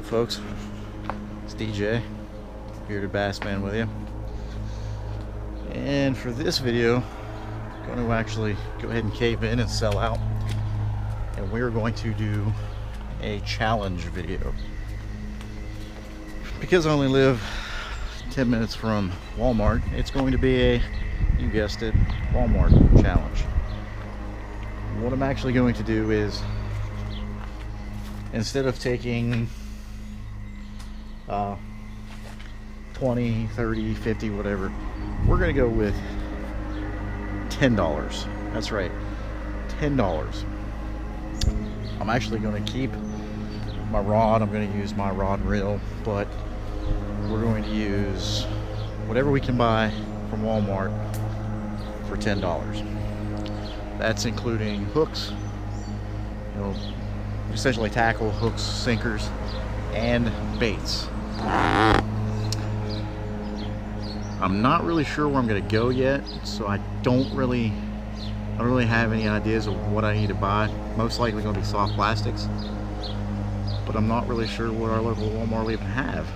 What's up, folks? It's DJ, Bearded Bass Man with you. And for this video, I'm going to actually go ahead and cave in and sell out. And we're going to do a challenge video. Because I only live 10 minutes from Walmart, it's going to be a, you guessed it, Walmart challenge. What I'm actually going to do is, instead of taking 20, 30, 50, whatever, we're gonna go with $10. That's right, $10. I'm actually gonna keep my rod. I'm gonna use my rod and reel, but we're going to use whatever we can buy from Walmart for $10. That's including hooks, you know, essentially tackle, hooks, sinkers, and baits. I'm not really sure where I'm going to go yet, so I don't really have any ideas of what I need to buy. Most likely going to be soft plastics, but I'm not really sure what our local Walmart will even have.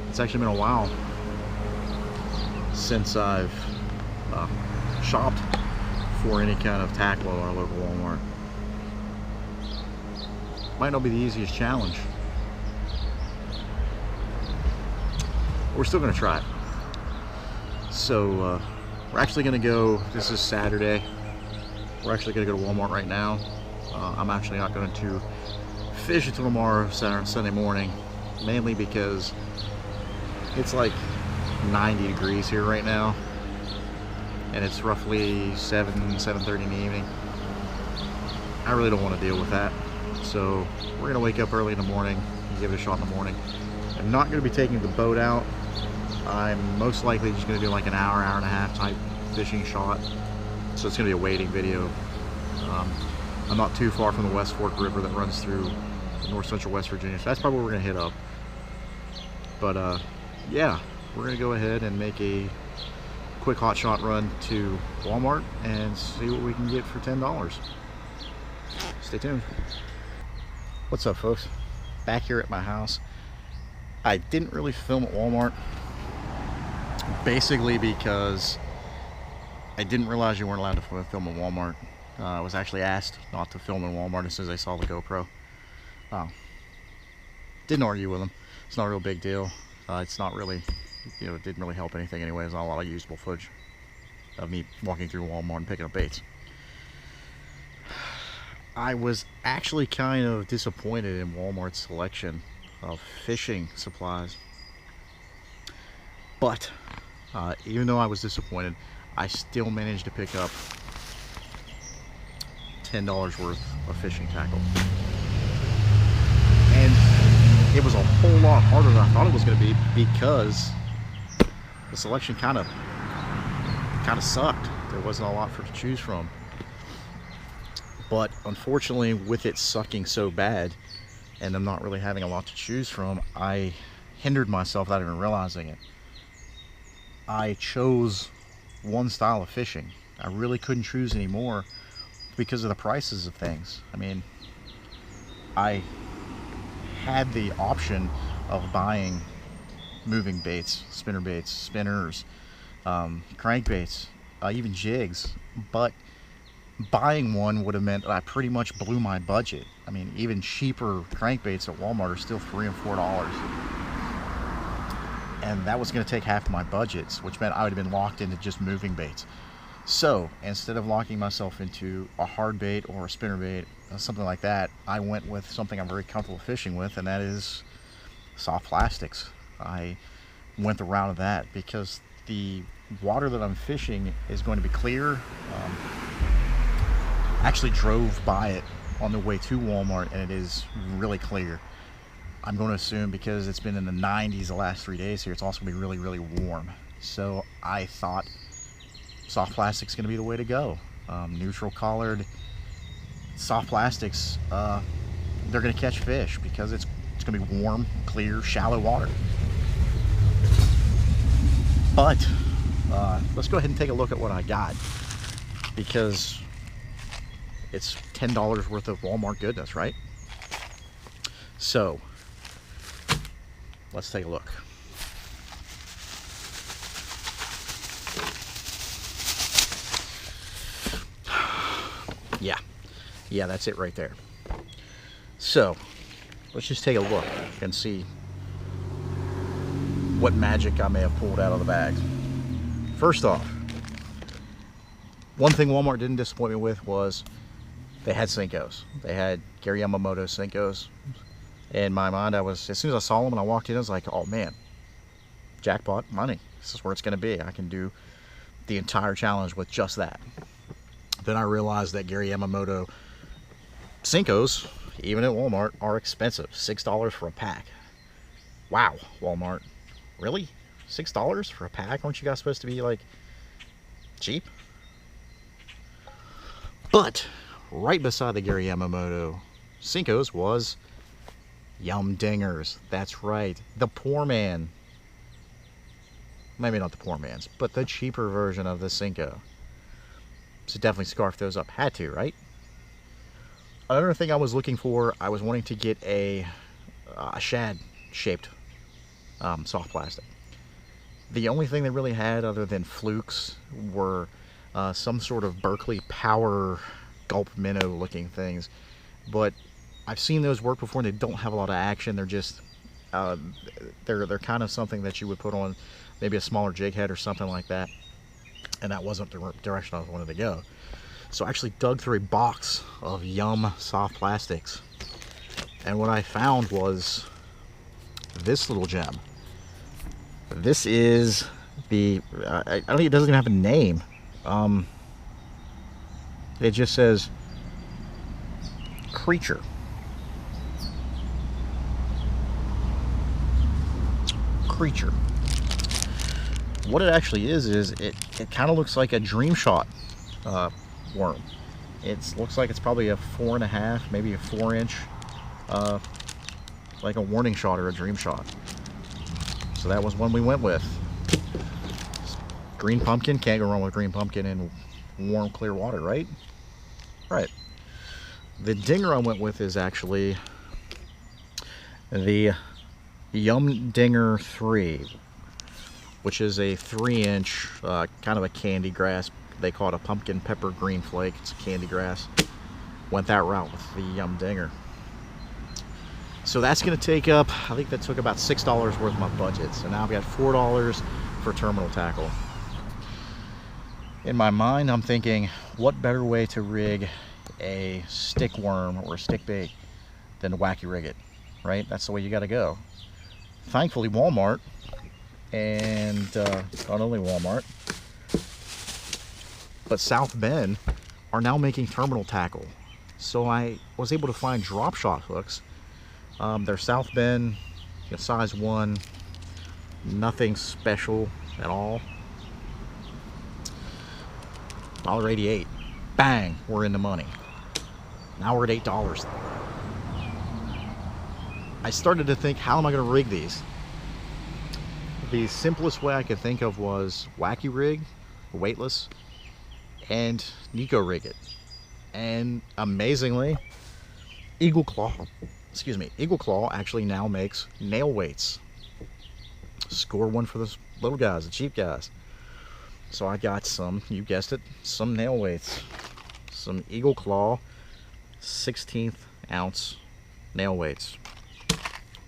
It's actually been a while since I've shopped for any kind of tackle at our local Walmart. Might not be the easiest challenge. We're still going to try it. So we're actually going to go, this is Saturday, we're actually going to go to Walmart right now. I'm actually not going to fish until tomorrow, Sunday morning, mainly because it's like 90 degrees here right now, and it's roughly 7:30 in the evening. I really don't want to deal with that. So we're going to wake up early in the morning and give it a shot in the morning. I'm not going to be taking the boat out. I'm most likely just going to do like an hour and a half type fishing shot. So it's going to be a waiting video. I'm not too far from the West Fork River that runs through north central West Virginia. So that's probably what we're going to hit up. But yeah, we're going to go ahead and make a quick hot shot run to Walmart and see what we can get for $10. Stay tuned. What's up, folks? Back here at my house. I didn't really film at Walmart, basically because I didn't realize you weren't allowed to film at Walmart. I was actually asked not to film in Walmart as soon as I saw the GoPro. Didn't argue with them. It's not a real big deal. It's not really, you know, it didn't really help anything anyway. There's not a lot of usable footage of me walking through Walmart and picking up baits. I was actually kind of disappointed in Walmart's selection of fishing supplies, but even though I was disappointed, I still managed to pick up $10 worth of fishing tackle, and it was a whole lot harder than I thought it was going to be because the selection kind of sucked. There wasn't a lot to choose from. But unfortunately, with it sucking so bad and I'm not really having a lot to choose from, I hindered myself without even realizing it. I chose one style of fishing. I really couldn't choose anymore because of the prices of things. I mean, I had the option of buying moving baits, spinner baits, spinners, crankbaits, even jigs, but buying one would have meant that I pretty much blew my budget. I mean, even cheaper crankbaits at Walmart are still $3 and $4. And that was going to take half of my budgets, which meant I would have been locked into just moving baits. So instead of locking myself into a hard bait or a spinner bait, something like that, I went with something I'm very comfortable fishing with, and that is soft plastics. I went the route of that because the water that I'm fishing is going to be clear. Actually drove by it on the way to Walmart, and it is really clear. I'm going to assume because it's been in the 90s the last 3 days here, it's also going to be really, really warm. So I thought soft plastic's going to be the way to go. Neutral colored soft plastics, they're going to catch fish because it's going to be warm, clear, shallow water. But let's go ahead and take a look at what I got, because it's $10 worth of Walmart goodness, right? So let's take a look. Yeah, that's it right there. So let's just take a look and see what magic I may have pulled out of the bag. First off, one thing Walmart didn't disappoint me with was they had Senkos. They had Gary Yamamoto Senkos. In my mind, as soon as I saw them and I walked in, I was like, oh man, jackpot money. This is where it's going to be. I can do the entire challenge with just that. Then I realized that Gary Yamamoto Senkos, even at Walmart, are expensive. $6 for a pack. Wow, Walmart. Really? $6 for a pack? Aren't you guys supposed to be like cheap? But right beside the Gary Yamamoto Senkos was Yum Dingers. That's right. The poor man. Maybe not the poor man's, but the cheaper version of the Senko. So definitely scarf those up. Had to, right? Another thing I was looking for, I was wanting to get a shad-shaped soft plastic. The only thing they really had other than flukes were some sort of Berkeley Power Gulp Minnow looking things. But I've seen those work before and they don't have a lot of action. They're just, they're kind of something that you would put on maybe a smaller jig head or something like that. And that wasn't the direction I wanted to go. So I actually dug through a box of Yum soft plastics. And what I found was this little gem. This is the, I don't think it doesn't even have a name. It just says Creature. Creature. What it actually is it kind of looks like a Dream Shot worm. It looks like it's probably a 4.5, maybe a 4-inch, like a warning shot or a dream shot. So that was one we went with. Green pumpkin, can't go wrong with green pumpkin in warm, clear water, right? Right. The dinger I went with is actually the Yum Dinger 3, which is a 3-inch, kind of a candy grass. They call it a pumpkin pepper green flake. It's a candy grass. Went that route with the Yum Dinger. So that's going to take up, I think that took about $6 worth of my budget. So now I've got $4 for terminal tackle. In my mind, I'm thinking, what better way to rig a stick worm or a stick bait than to wacky rig it, right? That's the way you got to go. Thankfully, Walmart, and not only Walmart, but South Bend are now making terminal tackle. So I was able to find drop shot hooks. They're South Bend, size 1, nothing special at all. $1.88. Bang, we're in the money. Now we're at $8. I started to think, how am I going to rig these? The simplest way I could think of was wacky rig, weightless, and Nico rig it. And amazingly, Eagle Claw actually now makes nail weights. Score one for the little guys, the cheap guys. So I got some, you guessed it, some nail weights. Some Eagle Claw 16th ounce nail weights.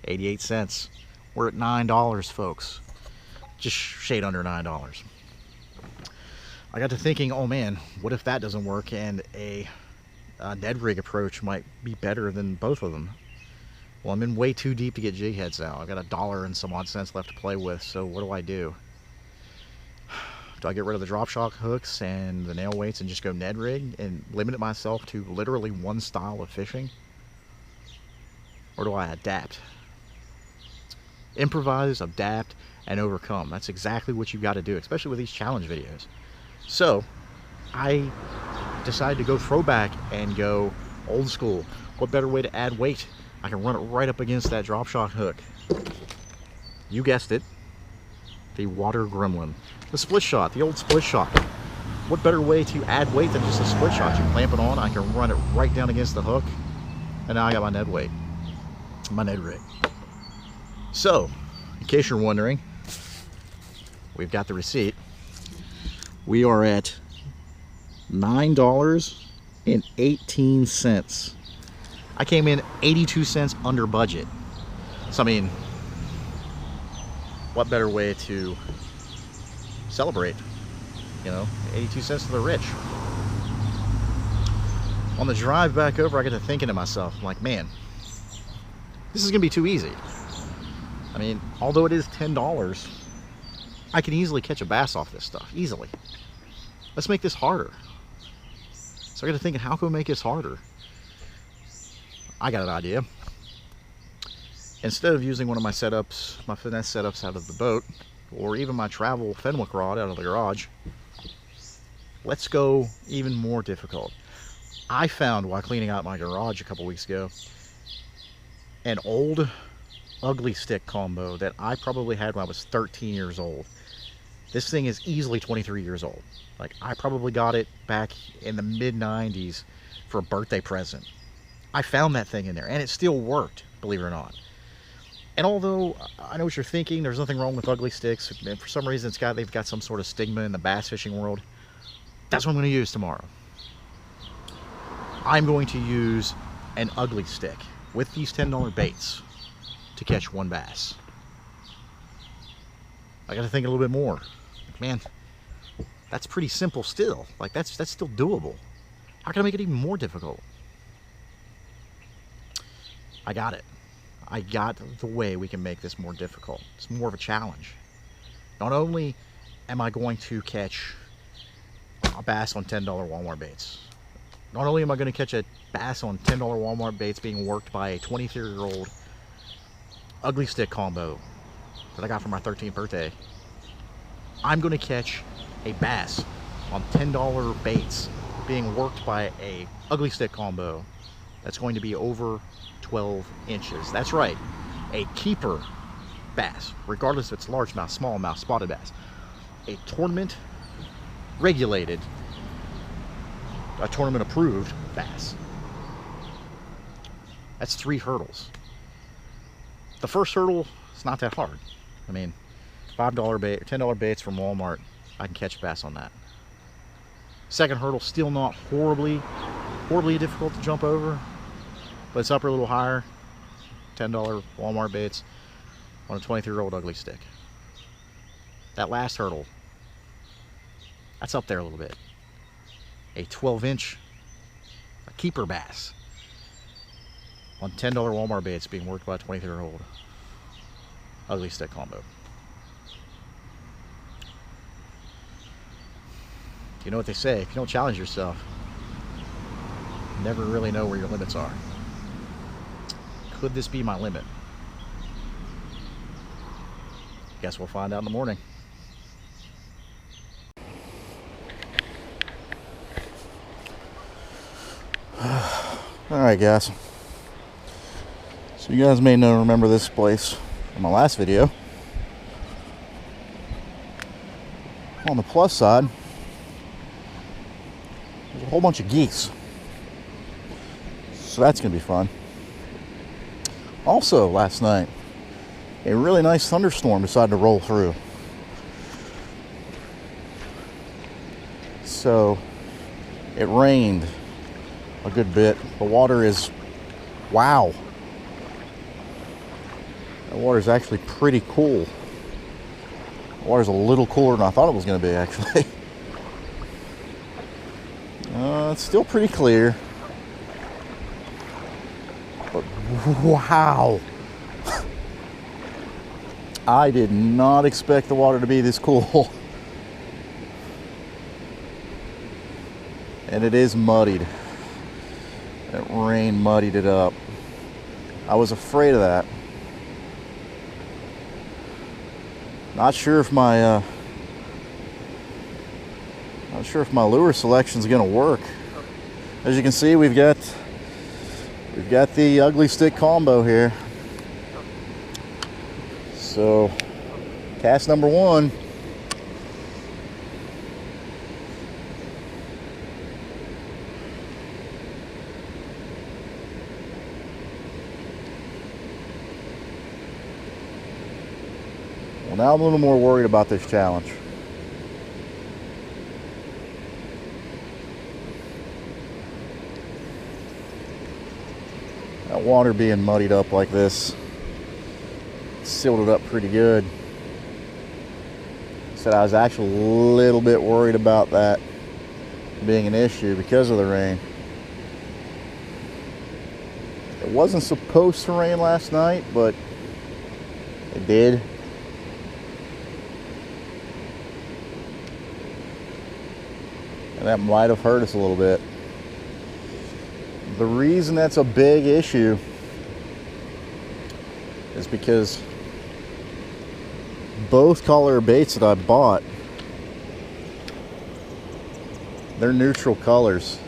88 cents. We're at $9, folks. Just shade under $9. I got to thinking, oh man, what if that doesn't work and a Ned rig approach might be better than both of them? Well, I'm in way too deep to get jig heads out. I've got $1 and some odd cents left to play with, so what do? Do I get rid of the drop shot hooks and the nail weights and just go Ned rig and limit myself to literally one style of fishing? Or do I adapt? Improvise, adapt, and overcome. That's exactly what you've got to do, especially with these challenge videos. So I decided to go throwback and go old school. What better way to add weight? I can run it right up against that drop shot hook. You guessed it, the water gremlin. The split shot, the old split shot. What better way to add weight than just a split shot? You clamp it on, I can run it right down against the hook, and now I got my Ned weight. my Ned rig. So, in case you're wondering, we've got the receipt. We are at $9.18. I came in 82 cents under budget. So I mean, what better way to celebrate? You know, 82 cents to the rich. On the drive back over, I got to thinking to myself, I'm like, man, this is gonna be too easy. I mean, although it is $10, I can easily catch a bass off this stuff, easily. Let's make this harder. So I got to thinking, how can we make this harder? I got an idea. Instead of using one of my setups, my finesse setups out of the boat, or even my travel Fenwick rod out of the garage, let's go even more difficult. I found, while cleaning out my garage a couple weeks ago, an old ugly stick combo that I probably had when I was 13 years old. This thing is easily 23 years old. Like, I probably got it back in the mid-90s for a birthday present. I found that thing in there, and it still worked, believe it or not. And although I know what you're thinking, there's nothing wrong with ugly sticks, and for some reason they've got some sort of stigma in the bass fishing world. That's what I'm going to use tomorrow. I'm going to use an ugly stick with these $10 baits to catch one bass. I got to think a little bit more. Man, that's pretty simple still. Like, that's still doable. How can I make it even more difficult? I got it. I got the way we can make this more difficult. It's more of a challenge. Not only am I going to catch a bass on $10 Walmart baits, not only am I going to catch a bass on $10 Walmart baits being worked by a 23-year-old ugly stick combo that I got for my 13th birthday, I'm going to catch a bass on $10 baits being worked by a ugly stick combo that's going to be over 12 inches. That's right, a keeper bass, regardless if it's largemouth, smallmouth, spotted bass. A tournament regulated, a tournament approved bass. That's 3 hurdles. The first hurdle is not that hard. I mean, $5 bait or $10 baits from Walmart, I can catch a bass on that. Second hurdle, still not horribly difficult to jump over, but it's up a little higher. $10 Walmart baits on a 23-year-old ugly stick. That last hurdle, that's up there a little bit. A 12-inch keeper bass on $10 Walmart baits being worked by a 23-year-old ugly stick combo. You know what they say, if you don't challenge yourself, you never really know where your limits are. Could this be my limit? Guess we'll find out in the morning. Alright guys, so you guys may remember this place from my last video. On the plus side, there's a whole bunch of geese, so that's gonna be fun. Also, last night, a really nice thunderstorm decided to roll through, so it rained a good bit. The water is, wow, the water is actually pretty cool. The water's a little cooler than I thought it was going to be, actually. It's still pretty clear, but wow, I did not expect the water to be this cool. And it is muddied. That rain muddied it up. I was afraid of that. Not sure if my lure selection is going to work. As you can see, we've got the ugly stick combo here. So, cast number 1. now I'm a little more worried about this challenge. That water being muddied up like this sealed it up pretty good. Said I was actually a little bit worried about that being an issue because of the rain. It wasn't supposed to rain last night, but it did. And that might have hurt us a little bit. The reason that's a big issue is because both color baits that I bought, they're neutral colors.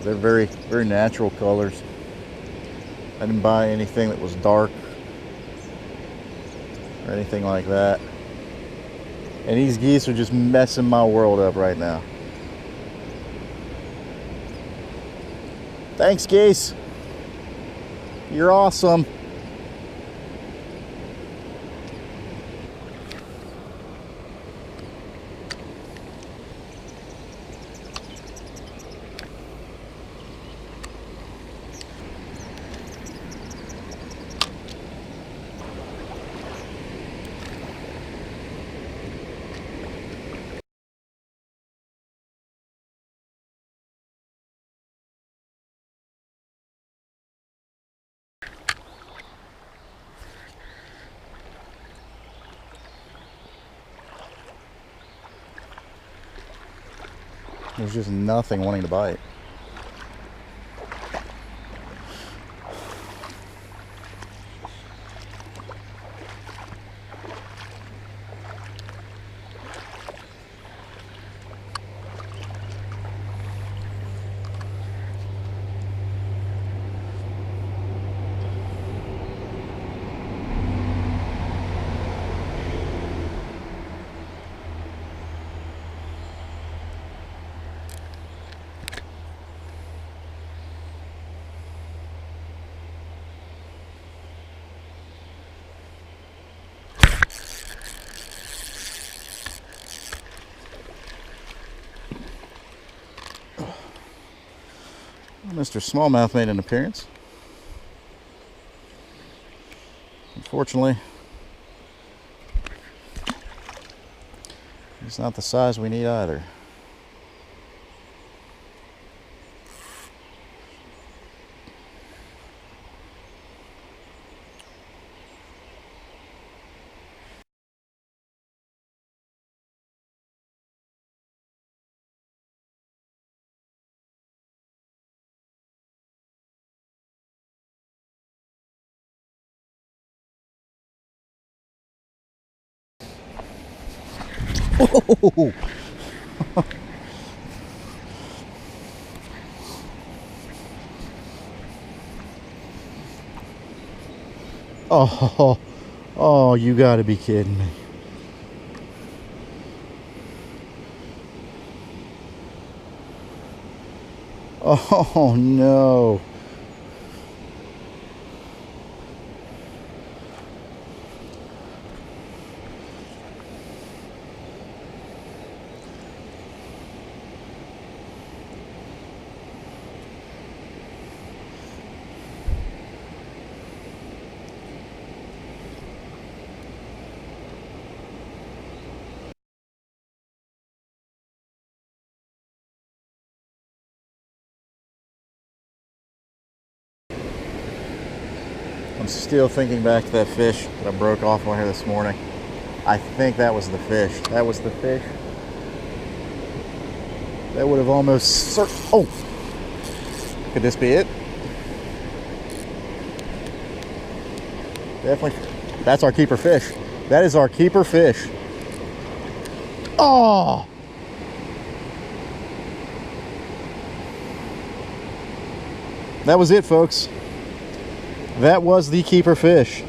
They're very, very natural colors. I didn't buy anything that was dark or anything like that. And these geese are just messing my world up right now. Thanks, geese. You're awesome. There's just nothing wanting to bite. Mr. Smallmouth made an appearance. Unfortunately, he's not the size we need either. Oh! Oh, oh, you gotta be kidding me. Oh no. I'm still thinking back to that fish that I broke off on here this morning. I think that was the fish. That was the fish. That would have almost... Oh! Could this be it? Definitely. That's our keeper fish. That is our keeper fish. Oh! That was it, folks. That was the keeper fish.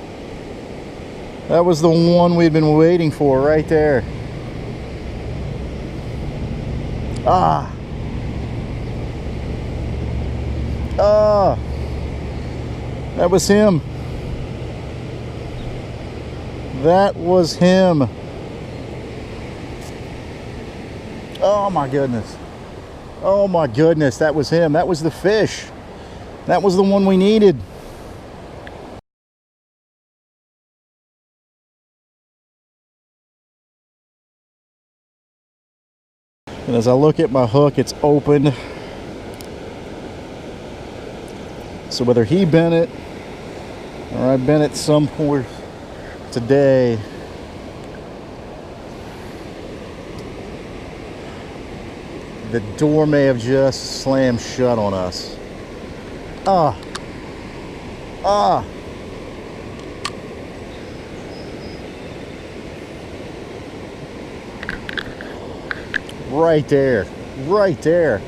That was the one we'd been waiting for right there. Ah. Ah. That was him. That was him. Oh my goodness. Oh my goodness, that was him. That was the fish. That was the one we needed. And as I look at my hook, it's open. So whether he bent it or I bent it some point today, the door may have just slammed shut on us. Right there, right there.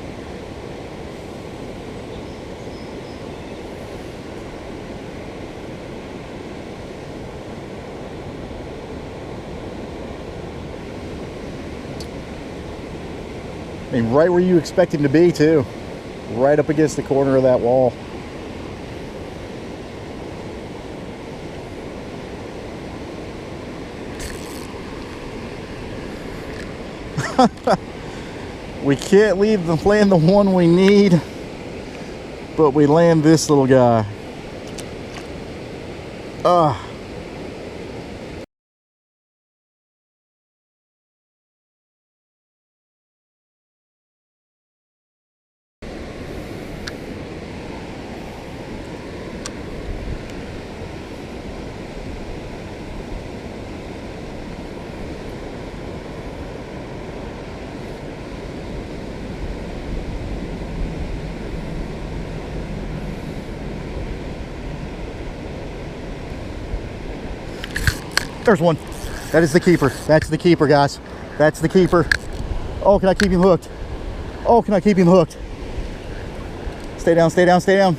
I mean, right where you expect him to be too. Right up against the corner of that wall. We can't land the one we need, but we land this little guy. There's one. That is the keeper. That's the keeper, guys. That's the keeper. Oh, can I keep him hooked? Oh, can I keep him hooked? Stay down, stay down, stay down.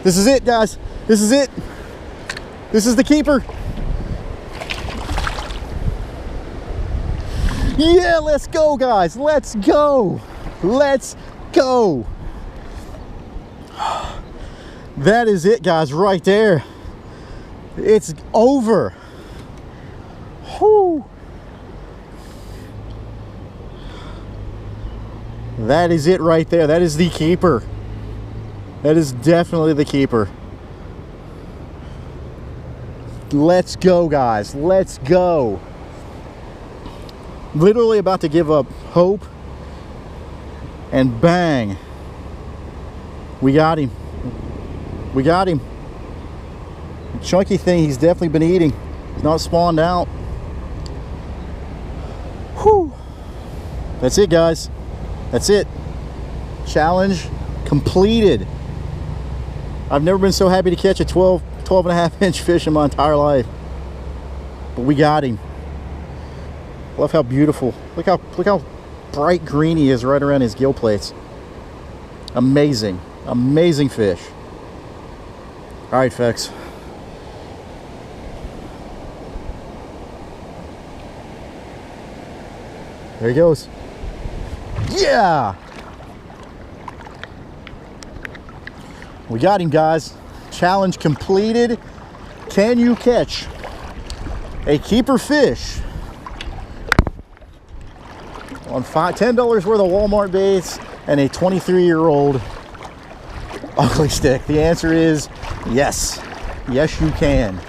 This is it, guys. This is it. This is the keeper. Yeah, let's go, guys. Let's go. Let's go. That is it, guys, right there. It's over. Whew. That is it right there. That is the keeper. That is definitely the keeper. Let's go, guys. Let's go. Literally about to give up hope. And bang. We got him. We got him. Chunky thing he's definitely been eating. He's not spawned out. Whew. That's it, guys. That's it. Challenge completed. I've never been so happy to catch a 12 and a half inch fish in my entire life. But we got him. Love how beautiful. Look how bright green he is right around his gill plates. Amazing. Amazing fish. All right, folks. There he goes. Yeah! We got him, guys. Challenge completed. Can you catch a keeper fish on $10 worth of Walmart baits and a 23-year-old ugly stick? The answer is yes. Yes, you can.